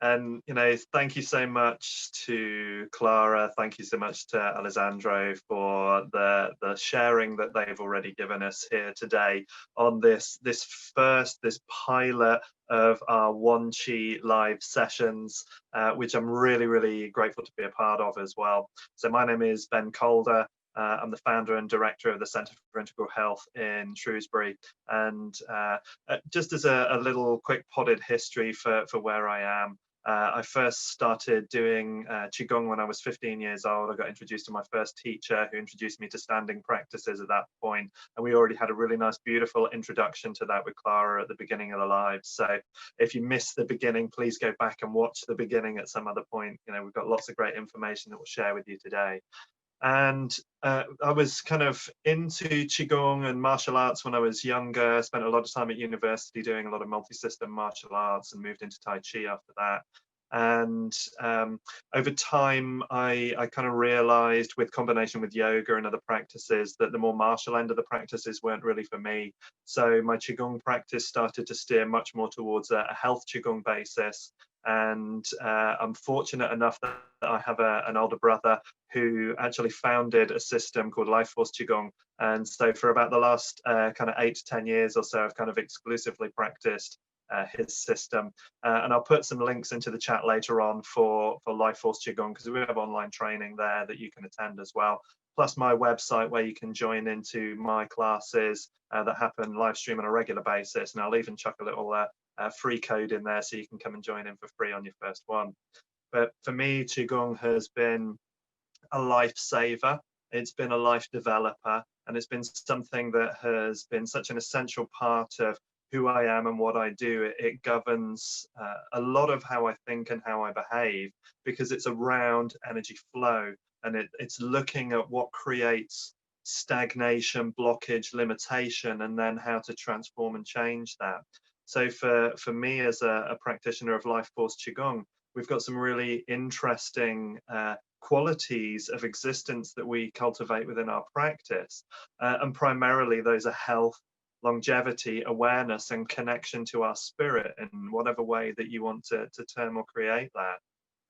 And, thank you so much to Clara. Thank you so much to Alessandro for the sharing that they've already given us here today on this pilot of our OneQi live sessions, which I'm really, really grateful to be a part of as well. So my name is Ben Calder. I'm the founder and director of the Centre for Integral Health in Shrewsbury. And just as a little quick potted history for where I am, I first started doing Qigong when I was 15 years old. I got introduced to my first teacher who introduced me to standing practices at that point. And we already had a really nice, beautiful introduction to that with Clara at the beginning of the live. So if you missed the beginning, please go back and watch the beginning at some other point. We've got lots of great information that we'll share with you today. And I was kind of into Qigong and martial arts when I was younger. I spent a lot of time at university doing a lot of multi-system martial arts and moved into Tai Chi after that. And over time, I kind of realized, with combination with yoga and other practices, that the more martial end of the practices weren't really for me. So my Qigong practice started to steer much more towards a health Qigong basis. And I'm fortunate enough that I have an older brother who actually founded a system called Life Force Qigong. And so for about the last kind of 8 to 10 years or so, I've kind of exclusively practiced his system. And I'll put some links into the chat later on for Life Force Qigong, because we have online training there that you can attend as well. Plus my website where you can join into my classes that happen live stream on a regular basis. And I'll even chuck a little free code in there so you can come and join in for free on your first one. But for me, Qigong has been a lifesaver. It's been a life developer, and it's been something that has been such an essential part of who I am and what I do. It governs a lot of how I think and how I behave, because it's around energy flow, and it's looking at what creates stagnation, blockage, limitation, and then how to transform and change that. So for me as a practitioner of Life Force Qigong, we've got some really interesting qualities of existence that we cultivate within our practice. And primarily those are health, longevity, awareness, and connection to our spirit in whatever way that you want to term or create that.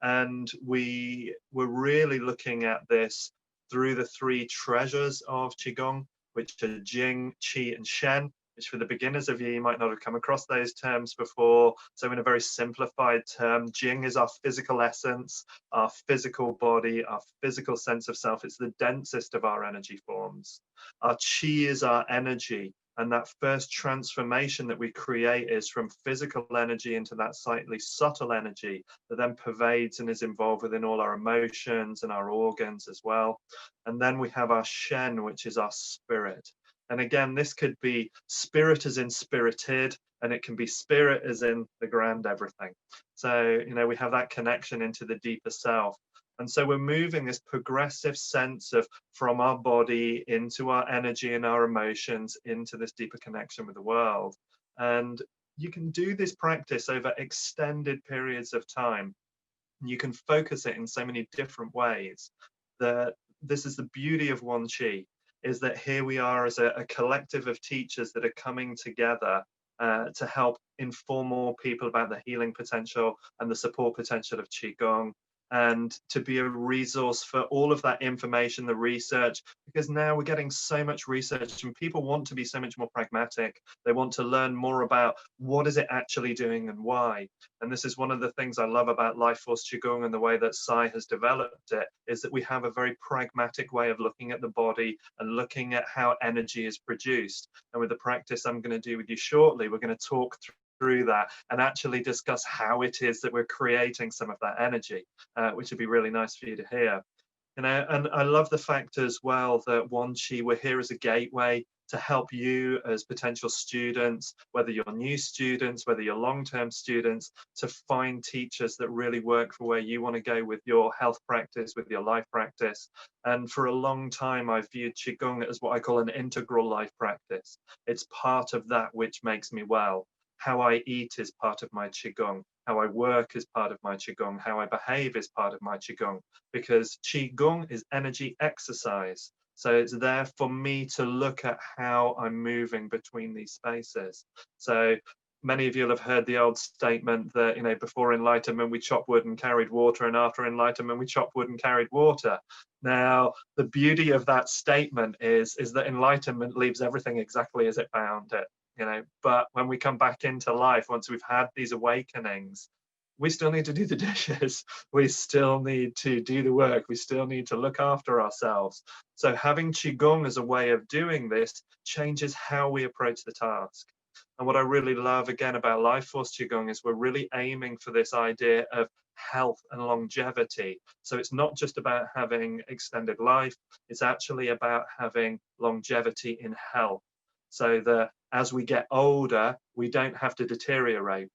And we were really looking at this through the 3 treasures of Qigong, which are Jing, Qi, and Shen, which for the beginners of you might not have come across those terms before. So in a very simplified term, Jing is our physical essence, our physical body, our physical sense of self. It's the densest of our energy forms. Our Qi is our energy. And that first transformation that we create is from physical energy into that slightly subtle energy that then pervades and is involved within all our emotions and our organs as well. And then we have our Shen, which is our spirit. And again, this could be spirit as in spirited, and it can be spirit as in the grand everything. So, we have that connection into the deeper self. And so we're moving this progressive sense of from our body into our energy and our emotions into this deeper connection with the world. And you can do this practice over extended periods of time. You can focus it in so many different ways. That this is the beauty of OneQi, is that here we are as a collective of teachers that are coming together to help inform more people about the healing potential and the support potential of Qigong, and to be a resource for all of that information, the research, because now we're getting so much research and people want to be so much more pragmatic. They want to learn more about what is it actually doing and why. And this is one of the things I love about Life Force Qigong and the way that Sai has developed it, is that we have a very pragmatic way of looking at the body and looking at how energy is produced. And with the practice I'm going to do with you shortly, we're going to talk through that and actually discuss how it is that we're creating some of that energy, which would be really nice for you to hear. And I love the fact as well that OneQi, we're here as a gateway to help you as potential students, whether you're new students, whether you're long-term students, to find teachers that really work for where you want to go with your health practice, with your life practice. And for a long time, I've viewed Qigong as what I call an integral life practice. It's part of that which makes me well. How I eat is part of my Qigong. How I work is part of my Qigong. How I behave is part of my Qigong. Because Qigong is energy exercise. So it's there for me to look at how I'm moving between these spaces. So many of you will have heard the old statement that, you know, before enlightenment we chopped wood and carried water, and after enlightenment we chopped wood and carried water. Now, the beauty of that statement is that enlightenment leaves everything exactly as it found it, you know. But when we come back into life, once we've had these awakenings, we still need to do the dishes. We still need to do the work. We still need to look after ourselves. So having Qigong as a way of doing this changes how we approach the task. And what I really love again about Life Force Qigong is we're really aiming for this idea of health and longevity. So it's not just about having extended life, it's actually about having longevity in health. So that as we get older, we don't have to deteriorate.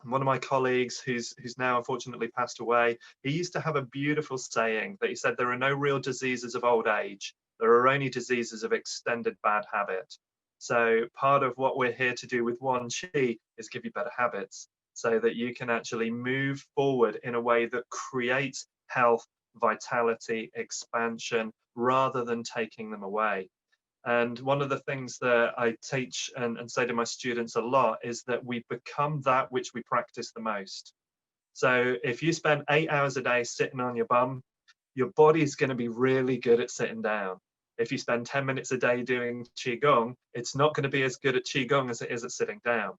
One of my colleagues who's now unfortunately passed away, he used to have a beautiful saying that he said, there are no real diseases of old age, there are only diseases of extended bad habit. So part of what we're here to do with OneQi is give you better habits so that you can actually move forward in a way that creates health, vitality, expansion, rather than taking them away. And one of the things that I teach and say to my students a lot is that we become that which we practice the most. So if you spend 8 hours a day sitting on your bum, your body's going to be really good at sitting down. If you spend 10 minutes a day doing Qigong, it's not going to be as good at Qigong as it is at sitting down.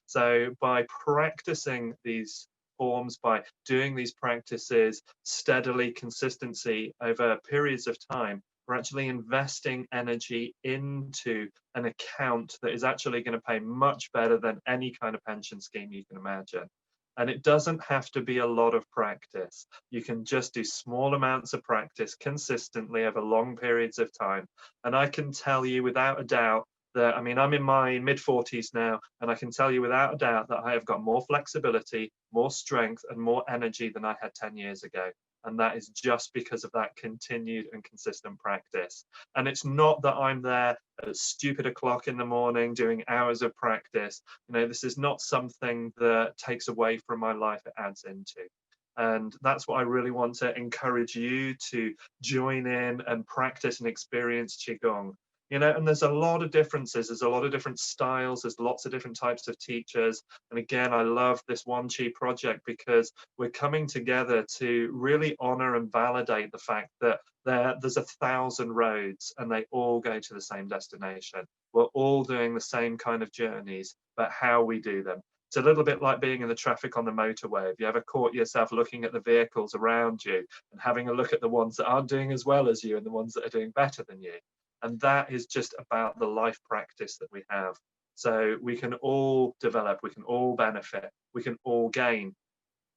So by practicing these forms, by doing these practices steadily, consistency over periods of time, we're actually investing energy into an account that is actually going to pay much better than any kind of pension scheme you can imagine. And it doesn't have to be a lot of practice. You can just do small amounts of practice consistently over long periods of time. And I can tell you without a doubt that, I mean, I'm in my mid-40s now, and I can tell you without a doubt that I have got more flexibility, more strength, and more energy than I had 10 years ago. And that is just because of that continued and consistent practice. And it's not that I'm there at a stupid o'clock in the morning doing hours of practice. You know, this is not something that takes away from my life, it adds into. And that's what I really want to encourage you to join in and practice and experience Qigong. You know, and there's a lot of differences, there's a lot of different styles, there's lots of different types of teachers. And again, I love this OneQi project because we're coming together to really honor and validate the fact that there's 1,000 roads and they all go to the same destination. We're all doing the same kind of journeys, but how we do them. It's a little bit like being in the traffic on the motorway. Have you ever caught yourself looking at the vehicles around you and having a look at the ones that aren't doing as well as you and the ones that are doing better than you? And that is just about the life practice that we have. So we can all develop, we can all benefit, we can all gain.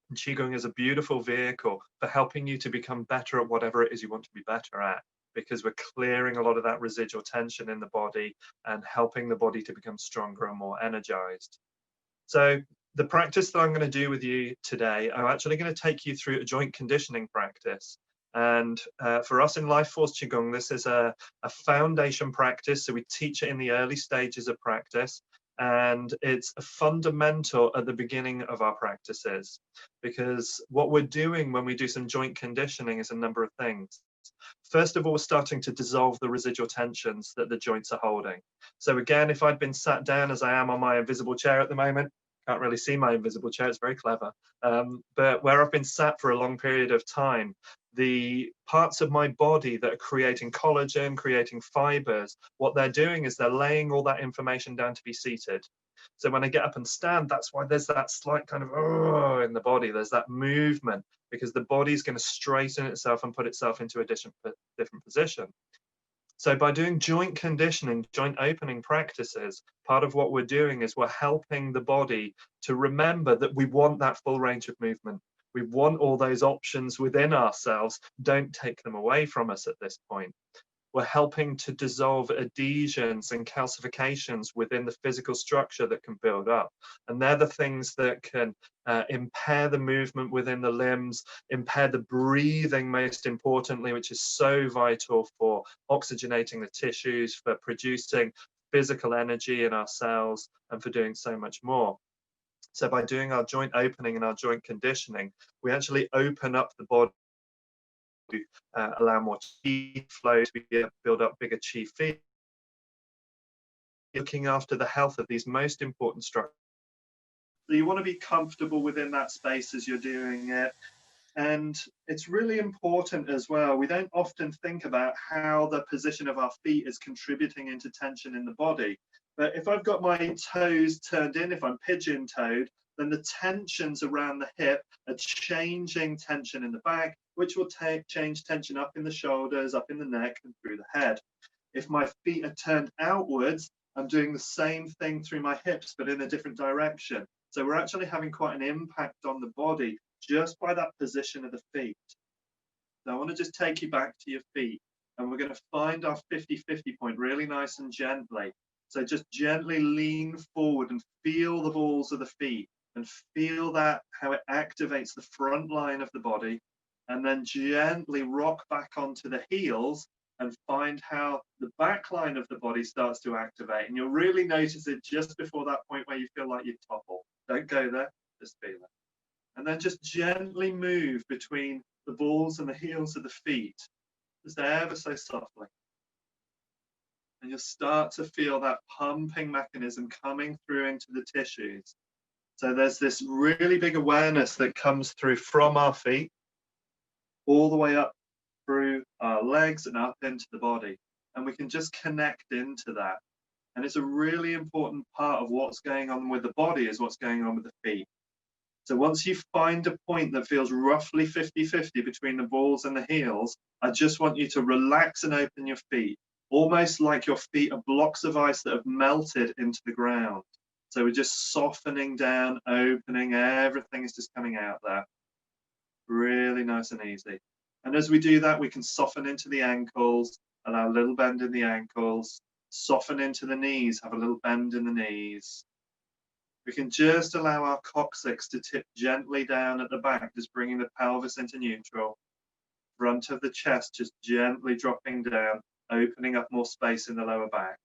And Qigong is a beautiful vehicle for helping you to become better at whatever it is you want to be better at, because we're clearing a lot of that residual tension in the body and helping the body to become stronger and more energized. So the practice that I'm going to do with you today, I'm actually going to take you through a joint conditioning practice. And for us in Life Force Qigong, this is a foundation practice. So we teach it in the early stages of practice. And it's a fundamental at the beginning of our practices, because what we're doing when we do some joint conditioning is a number of things. First of all, we're starting to dissolve the residual tensions that the joints are holding. So again, if I'd been sat down as I am on my invisible chair at the moment, can't really see my invisible chair, it's very clever. But where I've been sat for a long period of time, the parts of my body that are creating collagen, creating fibers, what they're doing is they're laying all that information down to be seated. So when I get up and stand, that's why there's that slight kind of oh in the body, there's that movement, because the body's going to straighten itself and put itself into a different position. So by doing joint conditioning, joint opening practices, part of what we're doing is we're helping the body to remember that we want that full range of movement. We want all those options within ourselves. Don't take them away from us at this point. We're helping to dissolve adhesions and calcifications within the physical structure that can build up. And they're the things that can impair the movement within the limbs, impair the breathing, most importantly, which is so vital for oxygenating the tissues, for producing physical energy in our cells, and for doing so much more. So by doing our joint opening and our joint conditioning, we actually open up the body, allow more chi flow to build up bigger chi field, looking after the health of these most important structures So you want to be comfortable within that space as you're doing it. And it's really important as well. We don't often think about how the position of our feet is contributing into tension in the body. But if I've got my toes turned in, if I'm pigeon-toed, then the tensions around the hip are changing tension in the back, which will change tension up in the shoulders, up in the neck, and through the head. If my feet are turned outwards, I'm doing the same thing through my hips, but in a different direction. So we're actually having quite an impact on the body just by that position of the feet. So I want to just take you back to your feet, and we're going to find our 50-50 point really nice and gently. So just gently lean forward and feel the balls of the feet, and feel that how it activates the front line of the body, and then gently rock back onto the heels and find how the back line of the body starts to activate. And you'll really notice it just before that point where you feel like you topple. Don't go there, just feel it. And then just gently move between the balls and the heels of the feet, just ever so softly. And you'll start to feel that pumping mechanism coming through into the tissues. So there's this really big awareness that comes through from our feet, all the way up through our legs and up into the body. And we can just connect into that. And it's a really important part of what's going on with the body is what's going on with the feet. So once you find a point that feels roughly 50-50 between the balls and the heels, I just want you to relax and open your feet, almost like your feet are blocks of ice that have melted into the ground. So we're just softening down, opening, everything is just coming out there. Really nice and easy. And as we do that, we can soften into the ankles, allow a little bend in the ankles, soften into the knees, have a little bend in the knees. We can just allow our coccyx to tip gently down at the back, just bringing the pelvis into neutral. Front of the chest just gently dropping down, opening up more space in the lower back.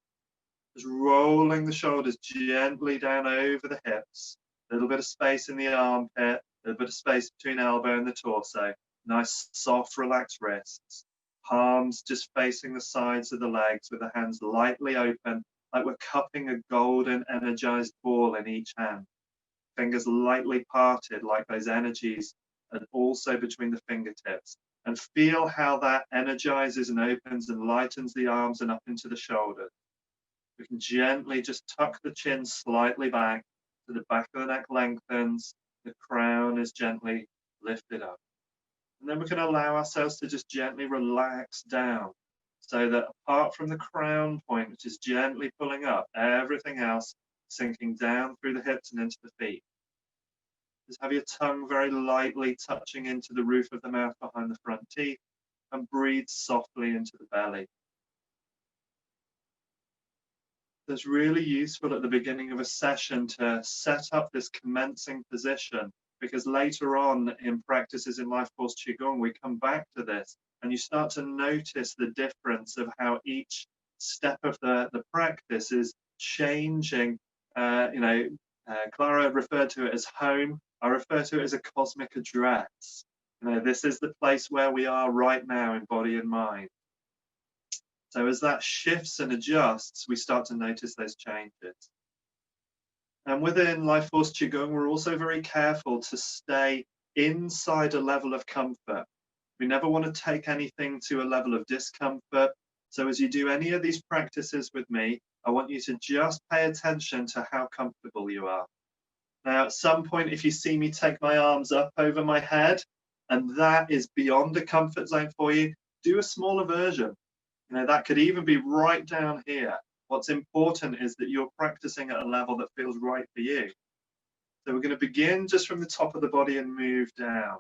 Just rolling the shoulders gently down over the hips. A little bit of space in the armpit, a little bit of space between elbow and the torso. Nice, soft, relaxed wrists. Palms just facing the sides of the legs with the hands lightly open, like we're cupping a golden energized ball in each hand. Fingers lightly parted like those energies, and also between the fingertips. And feel how that energizes and opens and lightens the arms and up into the shoulders. We can gently just tuck the chin slightly back, so the back of the neck lengthens, the crown is gently lifted up. And then we can allow ourselves to just gently relax down, so that apart from the crown point, which is gently pulling up, everything else sinking down through the hips and into the feet. Just have your tongue very lightly touching into the roof of the mouth behind the front teeth, and breathe softly into the belly. It's really useful at the beginning of a session to set up this commencing position, because later on in practices in Life Force Qigong, we come back to this and you start to notice the difference of how each step of the practice is changing. Clara referred to it as home. I refer to it as a cosmic address. This is the place where we are right now in body and mind. So as that shifts and adjusts, we start to notice those changes. And within Life Force Qigong, we're also very careful to stay inside a level of comfort. We never want to take anything to a level of discomfort. So as you do any of these practices with me, I want you to just pay attention to how comfortable you are. Now, at some point, if you see me take my arms up over my head, and that is beyond a comfort zone for you, do a smaller version. That could even be right down here. What's important is that you're practicing at a level that feels right for you. So we're going to begin just from the top of the body and move down.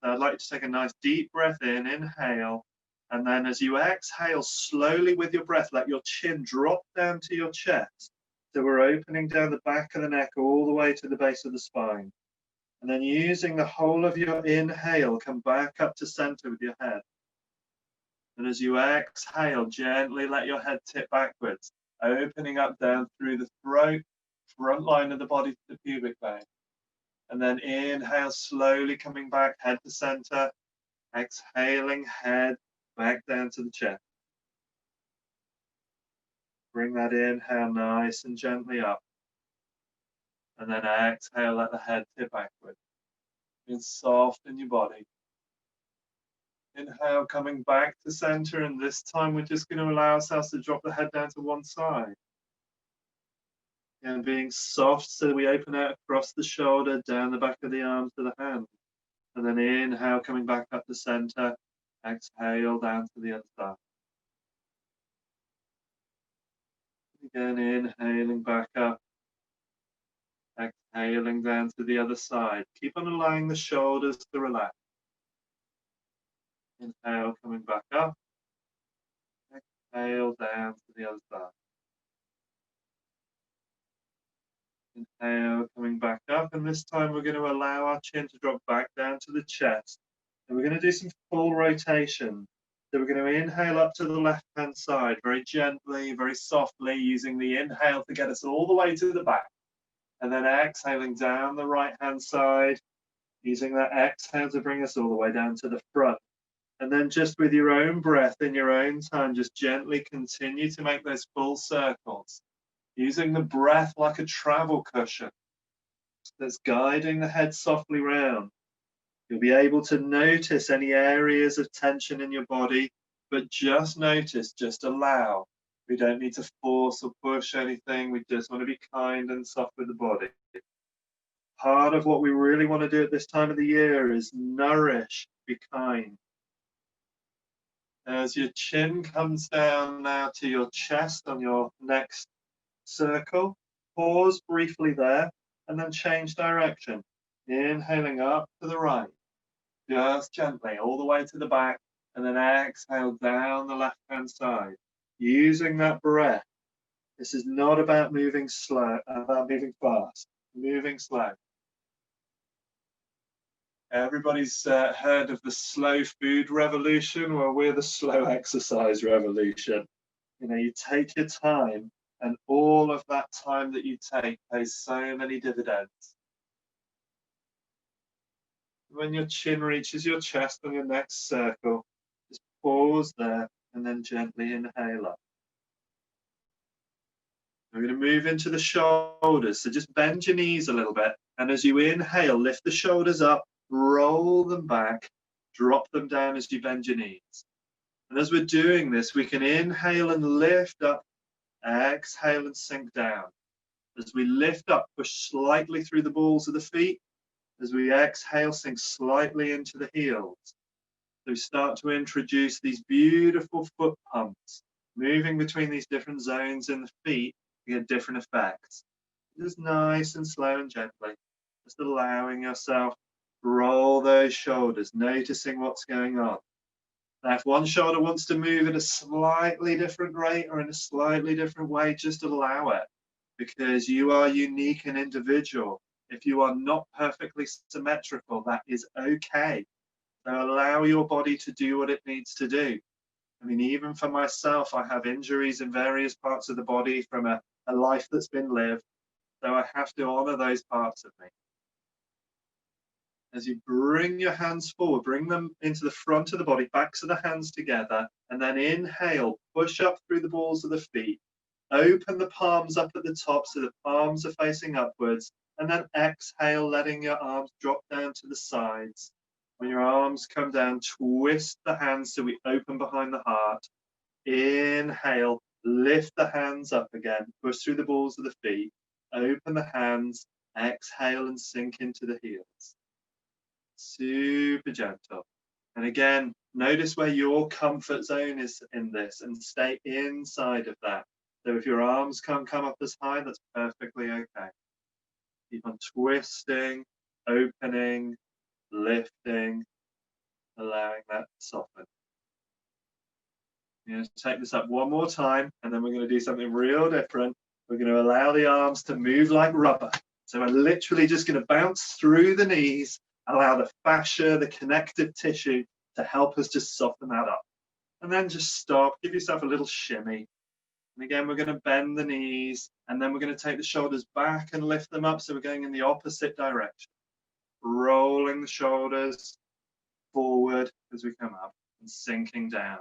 So I'd like you to take a nice deep breath in, inhale, and then as you exhale slowly with your breath, let your chin drop down to your chest. So we're opening down the back of the neck all the way to the base of the spine. And then using the whole of your inhale, come back up to center with your head. And as you exhale, gently let your head tip backwards, opening up down through the throat, front line of the body to the pubic bone. And then inhale, slowly coming back, head to center, exhaling, head back down to the chest. Bring that inhale nice and gently up. And then exhale, let the head tip backward. And soften your body. Inhale, coming back to center, and this time we're just going to allow ourselves to drop the head down to one side. And being soft, so we open out across the shoulder, down the back of the arm to the hand. And then inhale, coming back up to center. Exhale, down to the other side. Again, inhaling back up. Exhaling down to the other side. Keep on allowing the shoulders to relax. Inhale, coming back up. Exhale, down to the other side. Inhale, coming back up, and this time we're going to allow our chin to drop back down to the chest. And we're going to do some full rotation. So we're going to inhale up to the left-hand side, very gently, very softly, using the inhale to get us all the way to the back. And then exhaling down the right-hand side, using that exhale to bring us all the way down to the front. And then just with your own breath, in your own time, just gently continue to make those full circles. Using the breath like a travel cushion that's guiding the head softly round. You'll be able to notice any areas of tension in your body, but just notice, just allow. We don't need to force or push anything. We just want to be kind and soft with the body. Part of what we really want to do at this time of the year is nourish, be kind. As your chin comes down now to your chest on your next circle, pause briefly there and then change direction. Inhaling up to the right, just gently all the way to the back, and then exhale down the left-hand side. Using that breath. This is not about moving slow, about moving fast, moving slow. Everybody's heard of the slow food revolution. Well, we're the slow exercise revolution. You know, you take your time, and all of that time that you take pays so many dividends. When your chin reaches your chest on your next circle, just pause there and then gently inhale up. We're going to move into the shoulders, so just bend your knees a little bit, and as you inhale, lift the shoulders up, roll them back, drop them down as you bend your knees. And as we're doing this, we can inhale and lift up, exhale and sink down. As we lift up, push slightly through the balls of the feet. As we exhale, sink slightly into the heels. So we start to introduce these beautiful foot pumps, moving between these different zones in the feet to get different effects. Just nice and slow and gently, just allowing yourself to roll those shoulders, noticing what's going on. Now, if one shoulder wants to move at a slightly different rate or in a slightly different way, just allow it, because you are unique and individual. If you are not perfectly symmetrical, that is okay. So allow your body to do what it needs to do. I mean, even for myself, I have injuries in various parts of the body from a life that's been lived. So I have to honor those parts of me. As you bring your hands forward, bring them into the front of the body, backs of the hands together, and then inhale, push up through the balls of the feet. Open the palms up at the top so the palms are facing upwards, and then exhale, letting your arms drop down to the sides. When your arms come down, twist the hands so we open behind the heart. Inhale, lift the hands up again, push through the balls of the feet, open the hands, exhale and sink into the heels. Super gentle. And again, notice where your comfort zone is in this and stay inside of that. So if your arms can't come up as high, that's perfectly okay. Keep on twisting, opening, lifting, allowing that to soften. You're going to take this up one more time, and then we're going to do something real different. We're going to allow the arms to move like rubber. So we're literally just going to bounce through the knees, allow the fascia, the connective tissue to help us just soften that up. And then just stop, give yourself a little shimmy. And again, we're going to bend the knees, and then we're going to take the shoulders back and lift them up. So we're going in the opposite direction. Rolling the shoulders forward as we come up and sinking down.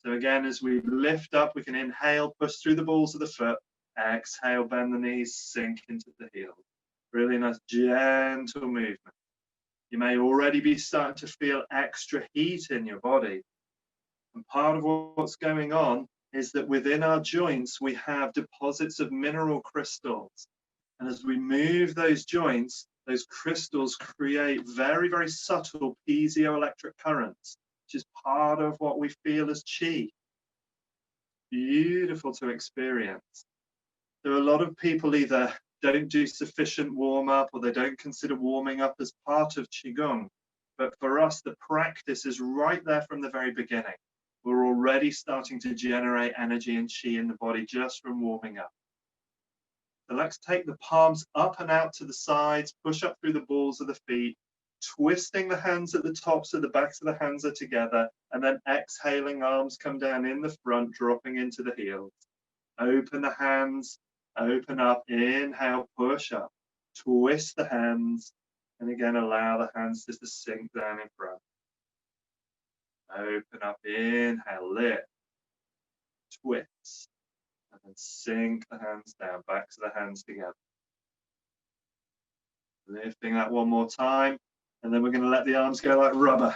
So again, as we lift up, we can inhale, push through the balls of the foot. Exhale, bend the knees, sink into the heels. Really nice, gentle movement. You may already be starting to feel extra heat in your body. And part of what's going on is that within our joints, we have deposits of mineral crystals. And as we move those joints, those crystals create very, very subtle piezoelectric currents, which is part of what we feel as chi. Beautiful to experience. There are a lot of people either don't do sufficient warm up or they don't consider warming up as part of Qigong. But for us, the practice is right there from the very beginning. We're already starting to generate energy and Qi in the body just from warming up. So let's take the palms up and out to the sides, push up through the balls of the feet, twisting the hands at the top so the backs of the hands are together, and then exhaling, arms come down in the front, dropping into the heels. Open the hands, open up, inhale, push up, twist the hands, and again allow the hands just to sink down in front. Open up, inhale, lift, twist, and then sink the hands down, backs of the hands together. Lifting that one more time, and then we're going to let the arms go like rubber.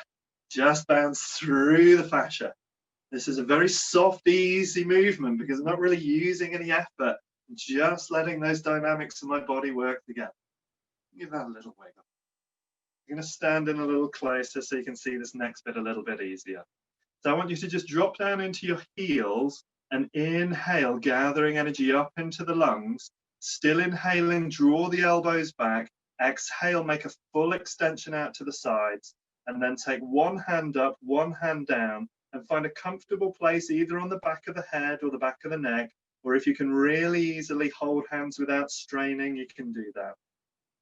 Just bounce through the fascia. This is a very soft, easy movement because I'm not really using any effort, just letting those dynamics of my body work together. Give that a little wiggle. I'm going to stand in a little closer so you can see this next bit a little bit easier. So I want you to just drop down into your heels and inhale, gathering energy up into the lungs. Still inhaling, draw the elbows back. Exhale, make a full extension out to the sides. And then take one hand up, one hand down, and find a comfortable place either on the back of the head or the back of the neck, or if you can really easily hold hands without straining, you can do that.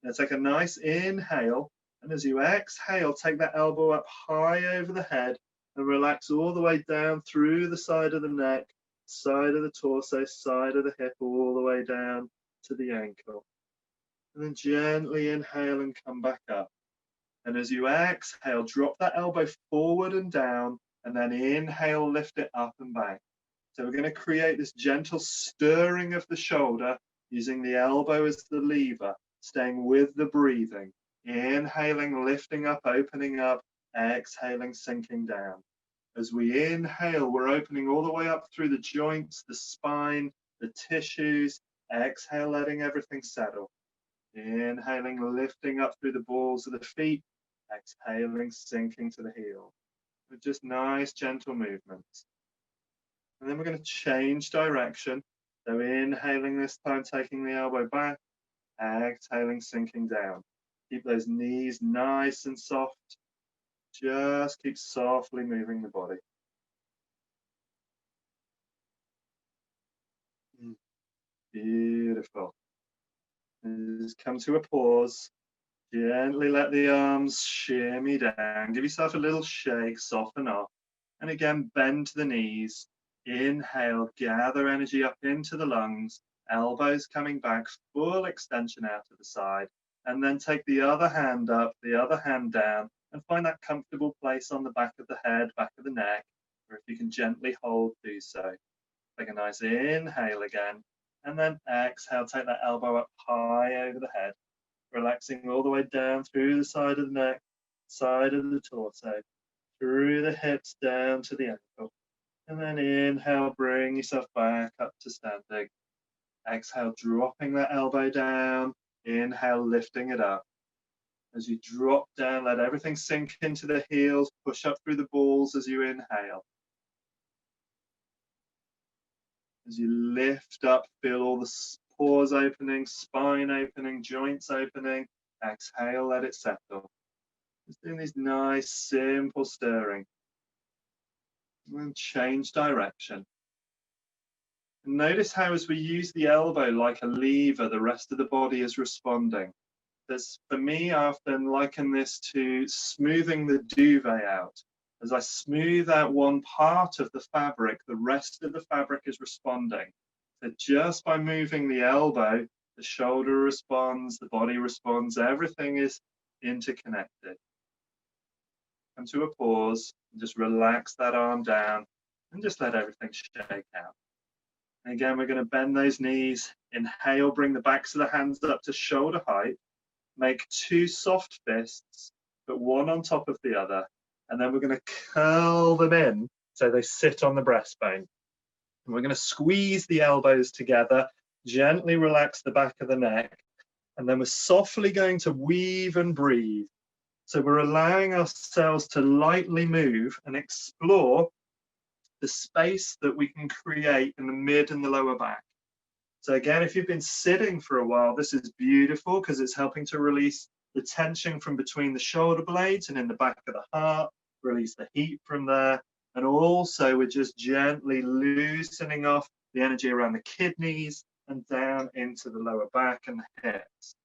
Now take a nice inhale, and as you exhale, take that elbow up high over the head and relax all the way down through the side of the neck, side of the torso, side of the hip, all the way down to the ankle. And then gently inhale and come back up. And as you exhale, drop that elbow forward and down, and then inhale, lift it up and back. So we're going to create this gentle stirring of the shoulder using the elbow as the lever, staying with the breathing. Inhaling, lifting up, opening up, exhaling, sinking down. As we inhale, we're opening all the way up through the joints, the spine, the tissues. Exhale, letting everything settle. Inhaling, lifting up through the balls of the feet. Exhaling, sinking to the heel. With just nice, gentle movements. And then we're going to change direction. So inhaling this time, taking the elbow back. Exhaling, sinking down. Keep those knees nice and soft. Just keep softly moving the body. Beautiful. And just come to a pause. Gently let the arms shimmy down. Give yourself a little shake, soften off. And again, bend to the knees. Inhale, gather energy up into the lungs. Elbows coming back, full extension out to the side. And then take the other hand up, the other hand down, and find that comfortable place on the back of the head, back of the neck, or if you can gently hold, do so. Take a nice inhale again, and then exhale, take that elbow up high over the head, relaxing all the way down through the side of the neck, side of the torso, through the hips down to the ankle. And then inhale, bring yourself back up to standing. Exhale, dropping that elbow down. Inhale, lifting it up. As you drop down, let everything sink into the heels, push up through the balls as you inhale. As you lift up, feel all the pores opening, spine opening, joints opening. Exhale, let it settle. Just doing these nice, simple stirring. And then change direction. And notice how as we use the elbow like a lever, the rest of the body is responding. There's, for me, I often liken this to smoothing the duvet out. As I smooth out one part of the fabric, the rest of the fabric is responding. So just by moving the elbow, the shoulder responds, the body responds, everything is interconnected. Come to a pause, and just relax that arm down and just let everything shake out. And again, we're going to bend those knees. Inhale, bring the backs of the hands up to shoulder height. make two soft fists, put one on top of the other, and then we're going to curl them in so they sit on the breastbone. And we're going to squeeze the elbows together, gently relax the back of the neck, and then we're softly going to weave and breathe. So we're allowing ourselves to lightly move and explore the space that we can create in the mid and the lower back. So again, if you've been sitting for a while, this is beautiful because it's helping to release the tension from between the shoulder blades and in the back of the heart, release the heat from there. And also we're just gently loosening off the energy around the kidneys and down into the lower back and the hips.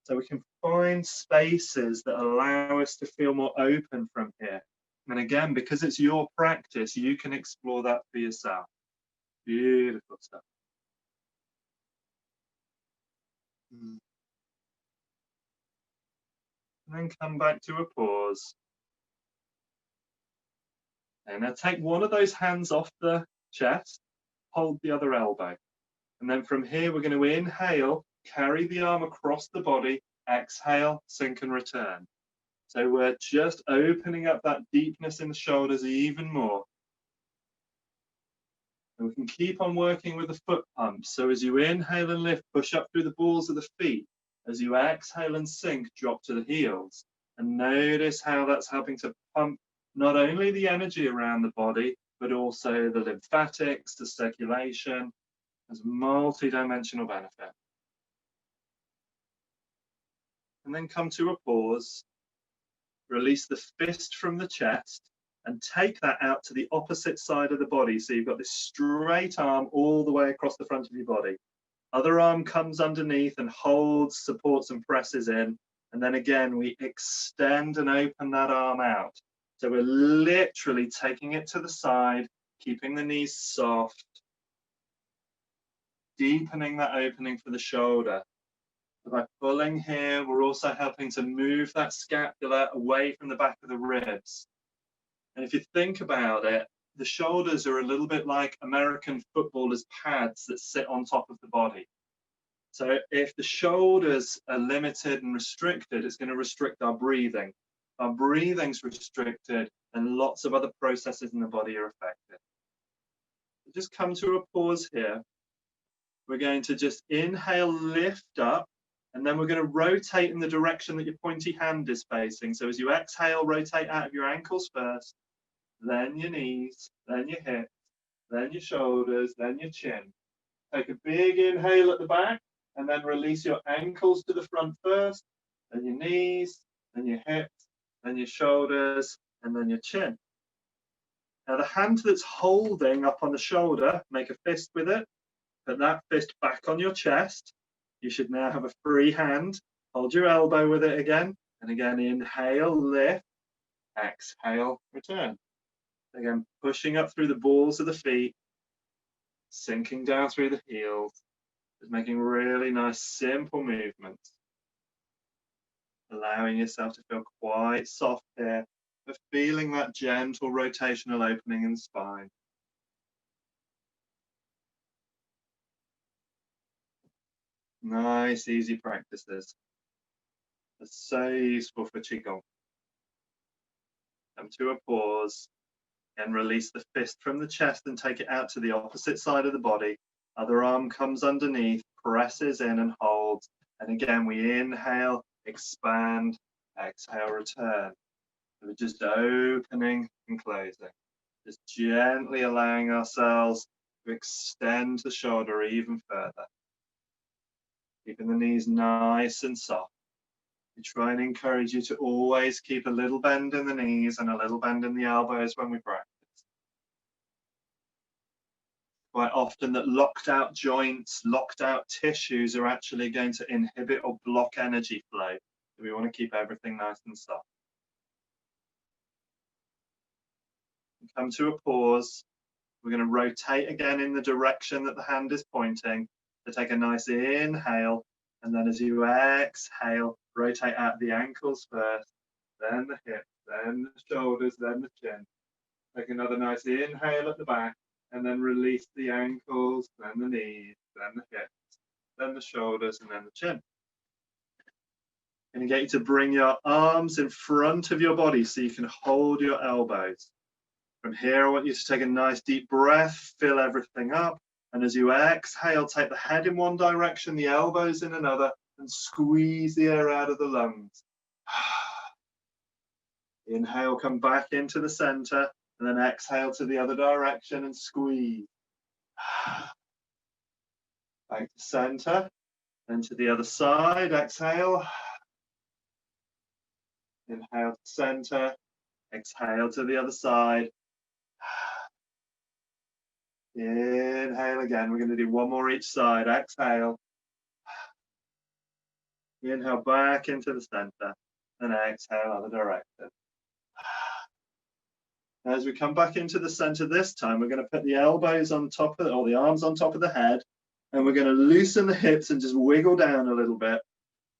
So we can find spaces that allow us to feel more open from here. And again, because it's your practice, you can explore that for yourself. Beautiful stuff. And then come back to a pause. And now take one of those hands off the chest, hold the other elbow. And then from here, we're going to inhale, carry the arm across the body, exhale, sink and return. So we're just opening up that deepness in the shoulders even more. And we can keep on working with the foot pumps. So as you inhale and lift, push up through the balls of the feet. As you exhale and sink, drop to the heels. And notice how that's helping to pump not only the energy around the body, but also the lymphatics, the circulation. There's multi-dimensional benefit. And then come to a pause. Release the fist from the chest and take that out to the opposite side of the body. So you've got this straight arm all the way across the front of your body. Other arm comes underneath and holds, supports and presses in. And then again, we extend and open that arm out. So we're literally taking it to the side, keeping the knees soft, deepening that opening for the shoulder. By pulling here, we're also helping to move that scapula away from the back of the ribs. And if you think about it, the shoulders are a little bit like American footballers' pads that sit on top of the body. So if the shoulders are limited and restricted, it's going to restrict our breathing. Our breathing's restricted and lots of other processes in the body are affected. Just come to a pause here. We're going to just inhale, lift up, and then we're going to rotate in the direction that your pointy hand is facing. So as you exhale, rotate out of your ankles first, then your knees, then your hips, then your shoulders, then your chin. Take a big inhale at the back, and then release your ankles to the front first, then your knees, then your hips, then your shoulders, and then your chin. Now the hand that's holding up on the shoulder, make a fist with it. Put that fist back on your chest. You should now have a free hand. Hold your elbow with it again. And again, inhale, lift, exhale, return. Again, pushing up through the balls of the feet, sinking down through the heels, just making really nice, simple movements. Allowing yourself to feel quite soft here, but feeling that gentle rotational opening in the spine. Nice, easy practices. It's so useful for Qigong. Come to a pause and release the fist from the chest and take it out to the opposite side of the body. Other arm comes underneath, presses in and holds. And again, we inhale, expand, exhale, return. So we're just opening and closing. Just gently allowing ourselves to extend the shoulder even further. Keeping the knees nice and soft. We try and encourage you to always keep a little bend in the knees and a little bend in the elbows when we practice. Quite often that locked out joints, locked out tissues are actually going to inhibit or block energy flow. So we want to keep everything nice and soft. Come to a pause. We're going to rotate again in the direction that the hand is pointing. So take a nice inhale, and then as you exhale, rotate out the ankles first, then the hips, then the shoulders, then the chin. Take another nice inhale at the back, and then release the ankles, then the knees, then the hips, then the shoulders, and then the chin. Going to get you to bring your arms in front of your body so you can hold your elbows. From here, I want you to take a nice deep breath, fill everything up. And as you exhale, take the head in one direction, the elbows in another, and squeeze the air out of the lungs. Inhale, come back into the center, and then exhale to the other direction and squeeze. Back to center, then to the other side, exhale. Inhale to center, exhale to the other side. Inhale again, we're going to do one more each side, exhale. Inhale back into the center, and exhale other direction. As we come back into the center this time, we're going to put the elbows on top of, or the arms on top of the head, and we're going to loosen the hips and just wiggle down a little bit.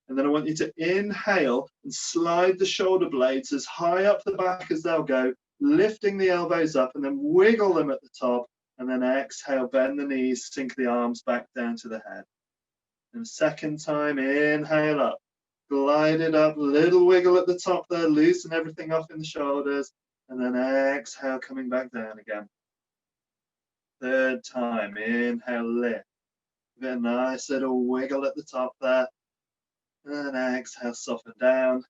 And then I want you to inhale and slide the shoulder blades as high up the back as they'll go, lifting the elbows up, and then wiggle them at the top, and then exhale, bend the knees, sink the arms back down to the head. And second time, inhale up, glide it up, little wiggle at the top there, loosen everything off in the shoulders, and then exhale, coming back down again. Third time, inhale, lift. Give it a nice little wiggle at the top there, and exhale, soften down.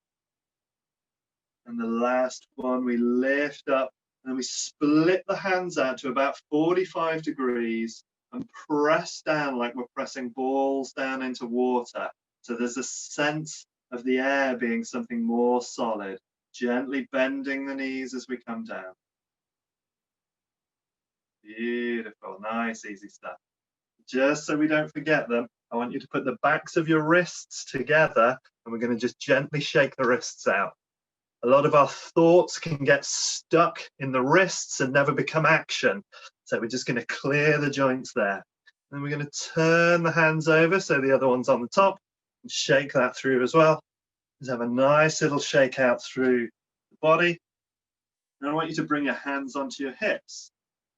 And the last one, we lift up, and we split the hands out to about 45 degrees and press down like we're pressing balls down into water. So there's a sense of the air being something more solid, gently bending the knees as we come down. Beautiful, nice, easy stuff. Just so we don't forget them, I want you to put the backs of your wrists together, and we're going to just gently shake the wrists out. A lot of our thoughts can get stuck in the wrists and never become action. So we're just going to clear the joints there. Then we're going to turn the hands over so the other one's on the top and shake that through as well. Just have a nice little shake out through the body. And I want you to bring your hands onto your hips,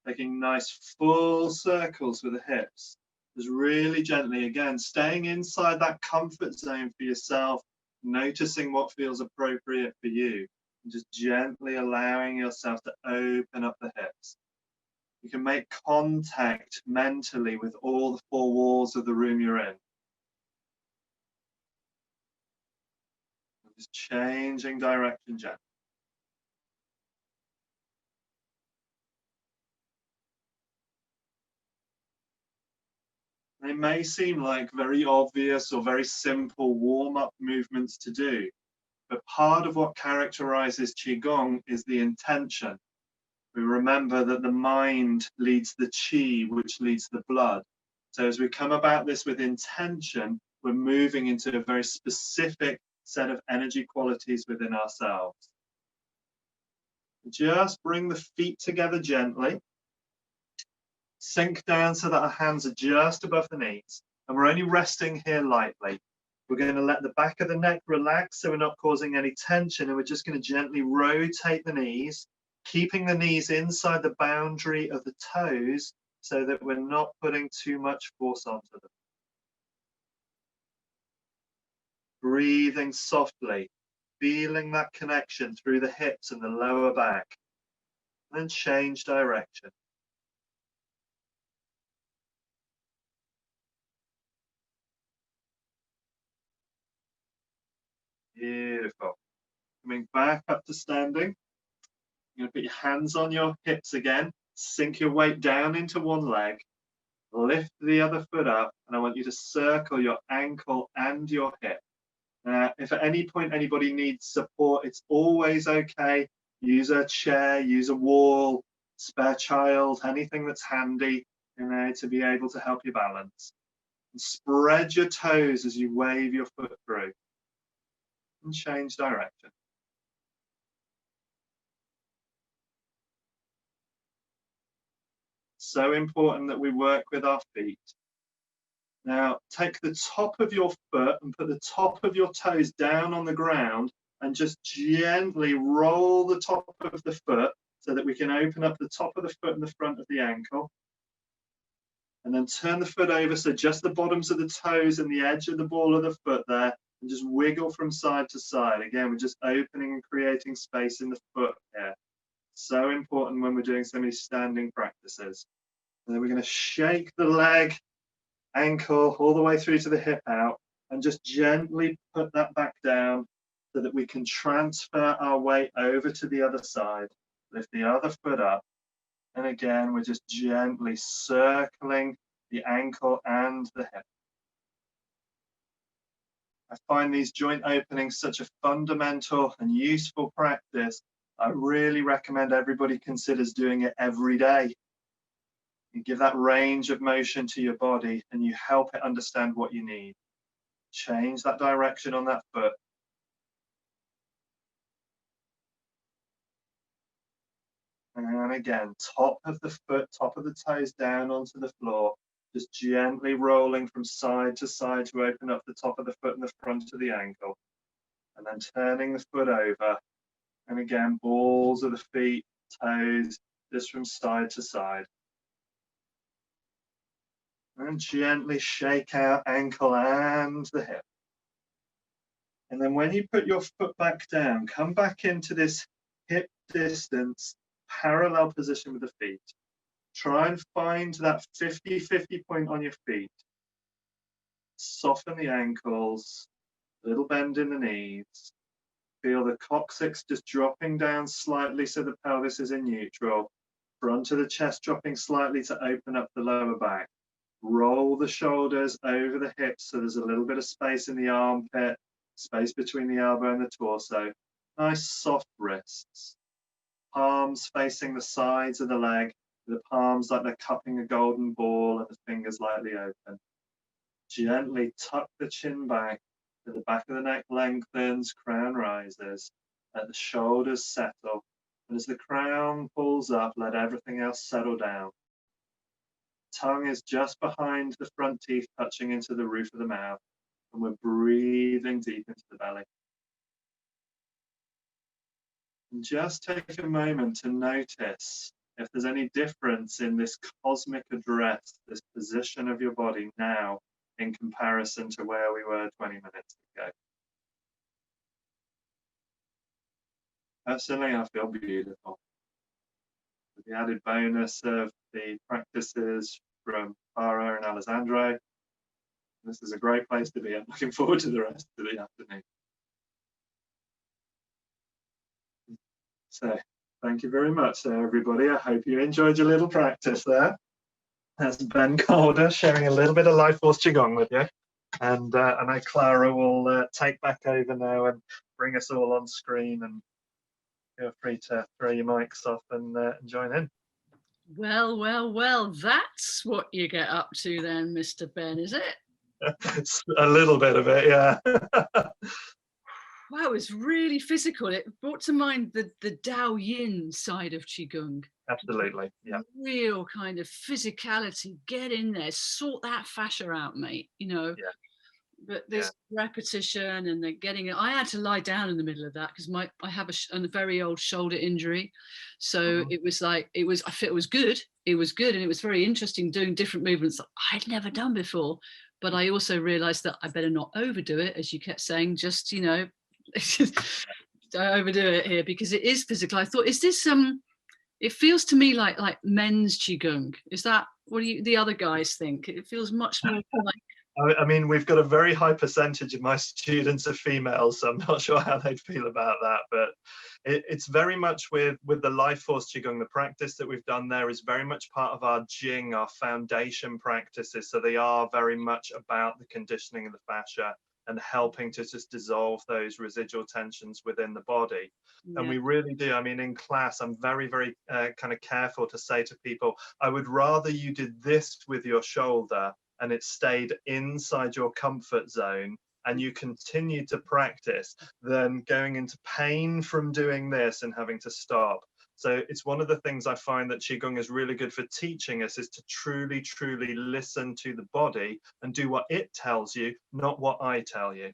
making nice full circles with the hips. Just really gently, again, staying inside that comfort zone for yourself, noticing what feels appropriate for you, and just gently allowing yourself to open up the hips. You can make contact mentally with all the four walls of the room you're in. Just changing direction gently. They may seem like very obvious or very simple warm-up movements to do, but part of what characterizes Qigong is the intention. We remember that the mind leads the Qi, which leads the blood. So as we come about this with intention, we're moving into a very specific set of energy qualities within ourselves. Just bring the feet together gently. Sink down so that our hands are just above the knees, and we're only resting here lightly. We're going to let the back of the neck relax so we're not causing any tension, and we're just going to gently rotate the knees, keeping the knees inside the boundary of the toes so that we're not putting too much force onto them. Breathing softly, feeling that connection through the hips and the lower back, and then change direction. Beautiful. Coming back up to standing. You're going to put your hands on your hips again. Sink your weight down into one leg. Lift the other foot up. And I want you to circle your ankle and your hip. If at any point anybody needs support, it's always okay. Use a chair, use a wall, spare child, anything that's handy in there to be able to help you balance. And spread your toes as you wave your foot through. And change direction. So important that we work with our feet. Now, take the top of your foot and put the top of your toes down on the ground and just gently roll the top of the foot so that we can open up the top of the foot and the front of the ankle. And then turn the foot over so just the bottoms of the toes and the edge of the ball of the foot there and just wiggle from side to side. Again, we're just opening and creating space in the foot here. So important when we're doing so many standing practices. And then we're going to shake the leg, ankle, all the way through to the hip out, and just gently put that back down so that we can transfer our weight over to the other side. Lift the other foot up. And again, we're just gently circling the ankle and the hip. I find these joint openings such a fundamental and useful practice. I really recommend everybody considers doing it every day. You give that range of motion to your body and you help it understand what you need. Change that direction on that foot. And again, top of the foot, top of the toes down onto the floor. Just gently rolling from side to side to open up the top of the foot and the front of the ankle. And then turning the foot over. And again, balls of the feet, toes, just from side to side. And gently shake out ankle and the hip. And then when you put your foot back down, come back into this hip distance, parallel position with the feet. Try and find that 50-50 point on your feet. Soften the ankles, little bend in the knees. Feel the coccyx just dropping down slightly so the pelvis is in neutral. Front of the chest dropping slightly to open up the lower back. Roll the shoulders over the hips so there's a little bit of space in the armpit, space between the elbow and the torso. Nice soft wrists. Palms facing the sides of the leg. The palms like they're cupping a golden ball and the fingers lightly open. Gently tuck the chin back, so the back of the neck lengthens, crown rises, let the shoulders settle, and as the crown pulls up, let everything else settle down. Tongue is just behind the front teeth, touching into the roof of the mouth, and we're breathing deep into the belly. And just take a moment to notice if there's any difference in this cosmic address, this position of your body now in comparison to where we were 20 minutes ago. Personally, I feel beautiful. With the added bonus of the practices from Clara and Alessandro, this is a great place to be. I'm looking forward to the rest of the afternoon. So, thank you very much there, everybody. I hope you enjoyed your little practice there. That's Ben Calder sharing a little bit of Life Force Qigong with you. And I know Clara will take back over now and bring us all on screen, and feel free to throw your mics off and join in. Well, well, well, that's what you get up to then, Mr. Ben, is it? It's a little bit of it, yeah. Wow, it's really physical. It brought to mind the Dao Yin side of Qigong. Absolutely, yeah. Real kind of physicality. Get in there, sort that fascia out, mate. You know. Yeah. But this repetition and the getting it. I had to lie down in the middle of that because I have a very old shoulder injury, so it was like I feel it was good. It was good, and it was very interesting doing different movements that I'd never done before. But I also realised that I better not overdo it, as you kept saying. Just don't overdo it here because it is physical. I thought, is this It feels to me like men's qigong. Is that what do the other guys think? It feels much more like. I mean, we've got a very high percentage of my students are females, so I'm not sure how they'd feel about that. But it's very much with the Life Force Qigong. The practice that we've done there is very much part of our Jing, our foundation practices. So they are very much about the conditioning of the fascia and helping to just dissolve those residual tensions within the body. Yeah. And we really do. I mean, in class, I'm very, very kind of careful to say to people, I would rather you did this with your shoulder and it stayed inside your comfort zone and you continue to practice than going into pain from doing this and having to stop. So it's one of the things I find that Qigong is really good for teaching us, is to truly, truly listen to the body and do what it tells you, not what I tell you.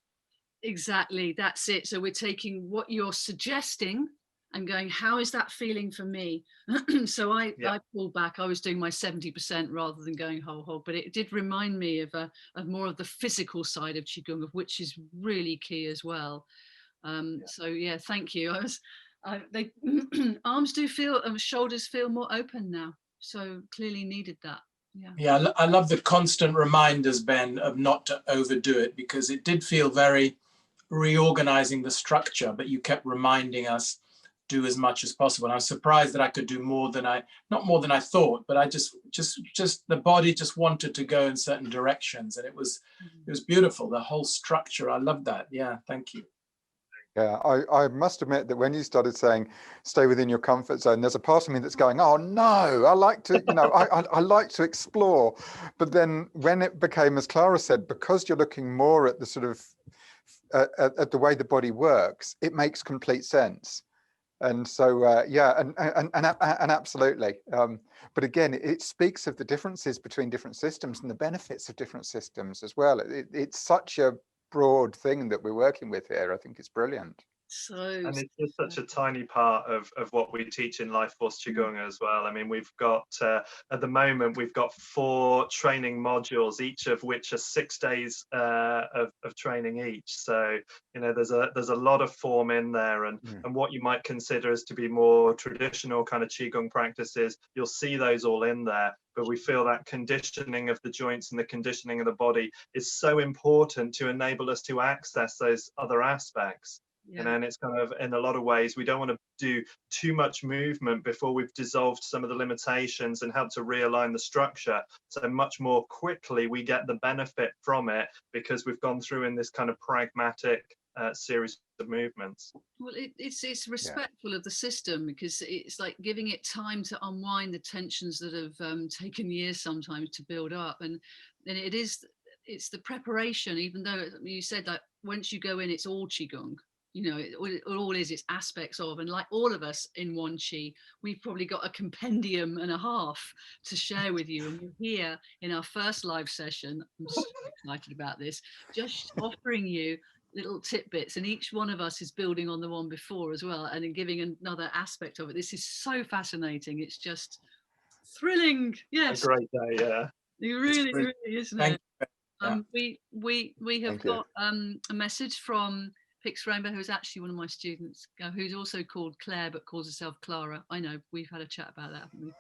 Exactly, that's it. So we're taking what you're suggesting and going, how is that feeling for me? So I pulled back. I was doing my 70% rather than going whole, but it did remind me of more of the physical side of Qigong, of which is really key as well. So yeah, thank you. They arms do feel, shoulders feel more open now. So clearly needed that. Yeah, I love the constant reminders, Ben, of not to overdo it, because it did feel very reorganizing the structure, but you kept reminding us do as much as possible. And I was surprised that I could do not more than I thought, but I just the body just wanted to go in certain directions, and it was beautiful. The whole structure, I love that. Yeah, thank you. Yeah, I must admit that when you started saying stay within your comfort zone, there's a part of me that's going, oh no, I like to, I like to explore. But then when it became, as Clara said, because you're looking more at the sort of at the way the body works, it makes complete sense. And so yeah, and absolutely. But again, it speaks of the differences between different systems and the benefits of different systems as well. It's such a broad thing that we're working with here. I think it's brilliant. And it's just such a tiny part of what we teach in Life Force Qigong as well. I mean, we've got at the moment we've got 4 training modules, each of which are 6 days of training each. So there's a lot of form in there, and what you might consider as to be more traditional kind of Qigong practices, you'll see those all in there. But we feel that conditioning of the joints and the conditioning of the body is so important to enable us to access those other aspects. And it's kind of, in a lot of ways, we don't want to do too much movement before we've dissolved some of the limitations and helped to realign the structure. So much more quickly we get the benefit from it because we've gone through in this kind of pragmatic series of movements. Well, it's respectful of the system, because it's like giving it time to unwind the tensions that have taken years sometimes to build up, and it's the preparation. Even though you said that once you go in, it's all Qigong. It all is, it's aspects of, and like all of us in OneQi, we've probably got a compendium and a half to share with you. And we're here in our first live session. I'm so excited about this, just offering you little tidbits, and each one of us is building on the one before as well, and then giving another aspect of it. This is so fascinating. It's just thrilling. Yes, a great day. Yeah, it really, isn't it? We have got a message from Pix Rainbow, who's actually one of my students, who's also called Claire but calls herself Clara. I know, we've had a chat about that, haven't we?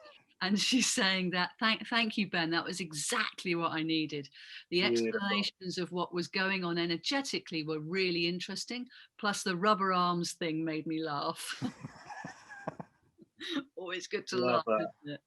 And she's saying that thank you, Ben, that was exactly what I needed. The explanations of what was going on energetically were really interesting, plus the rubber arms thing made me laugh. Always good to laugh, isn't it?